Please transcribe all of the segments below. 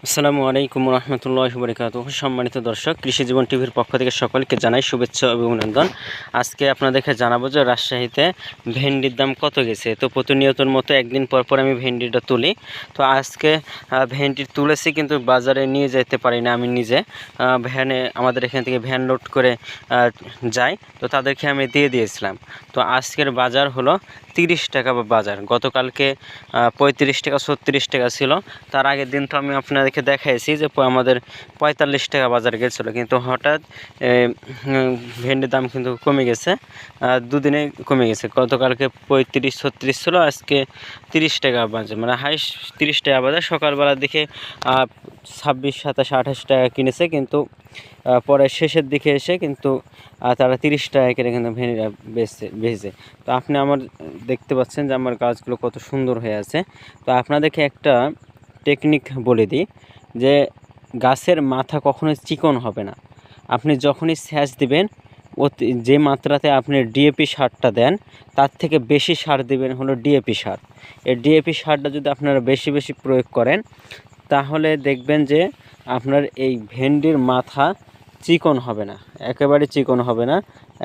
আসসালামু আলাইকুম রহমতুল্লাহি ওয়া বারাকাতুহু। সম্মানিত দর্শক, কৃষি জীবন টিভির পক্ষ থেকে সকলকে জানাই শুভেচ্ছা ও অভিনন্দন। আজকে আপনাদেরকে জানাবো যে রাজশাহীতে ভেন্ডির দাম কত গেছে। তো প্রতিনিয়তর মতো একদিন পর পর আমি ভেন্ডিটা তুলি। তো আজকে ভেন্ডি তুলেছি, কিন্তু বাজারে নিয়ে যেতে পারি না আমি নিজে। ভ্যানে আমাদের এখান থেকে ভ্যান লোড করে যাই, তো তাদেরকে আমি দিয়ে দিয়েছিলাম। তো আজকের বাজার হলো 30 টাকা বাজার। গতকালকে 35 টাকা 36 টাকা ছিল। তার আগের দিন তো আমি আপনাদেরকে দেখাইছি যে আমাদের 45 টাকা বাজার গেছিলো, কিন্তু হঠাৎ ভেন্ডির দাম কিন্তু কমে গেছে। দুদিনে কমে গেছে। গতকালকে 35-36 ছিল, আজকে 30 টাকা বাজার, মানে হাইস্ট 30 টাকা বাজার। সকালবেলার দিকে 26, 27, 28 টাকা কিনেছে, কিন্তু পরে শেষের দিকে এসে কিন্তু তারা 30 টাকা করে কিন্তু ভেন্ডিটা বেচছে। তো আপনি আমার দেখতে পাচ্ছেন যে আমার গাছগুলো কত সুন্দর হয়ে আছে। তো আপনাদেরকে একটা টেকনিক বলে দিই যে গাছের মাথা কখনোই চিকন হবে না। আপনি যখনই সেচ দিবেন, যে মাত্রাতে আপনি ডিএপি সারটা দেন তার থেকে বেশি সার দিবেন হলো ডিএপি সার। এই ডিএপি সারটা যদি আপনারা বেশি বেশি প্রয়োগ করেন, তাহলে দেখবেন যে আপনার এই ভেন্ডির মাথা চিকন হবে না, একেবারে চিকন হবে না,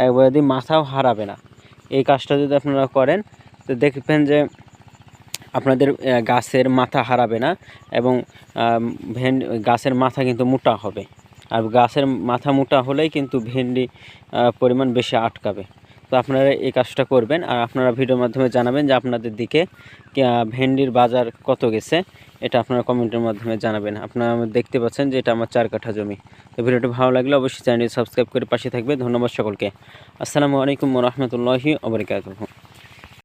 একবারে মাথাও হারাবে না। এই কাজটা যদি আপনারা করেন, তো দেখবেন যে আপনাদের গাছের মাথা হারাবে না, এবং গাছের মাথা কিন্তু মোটা হবে। আর গাছের মাথা মোটা হলেই কিন্তু ভেন্ডি পরিমাণ বেশি আটকাবে। তো আপনারা এই কাজটা করবেন, আর আপনারা ভিডিওর মাধ্যমে জানাবেন যে আপনাদের দিকে ভেন্ডির বাজার কত গেছে। এটা আপনারা কমেন্টের মাধ্যমে জানাবেন। আপনারা দেখতে পাচ্ছেন যে এটা আমার 4 কাঠা জমি। তো ভিডিওটি ভালো লাগলে অবশ্যই চ্যানেলটি সাবস্ক্রাইব করে পাশে থাকবে। ধন্যবাদ সকলকে। আসসালামু আলাইকুম ওয়া রাহমাতুল্লাহি ওয়া বারাকাতুহু।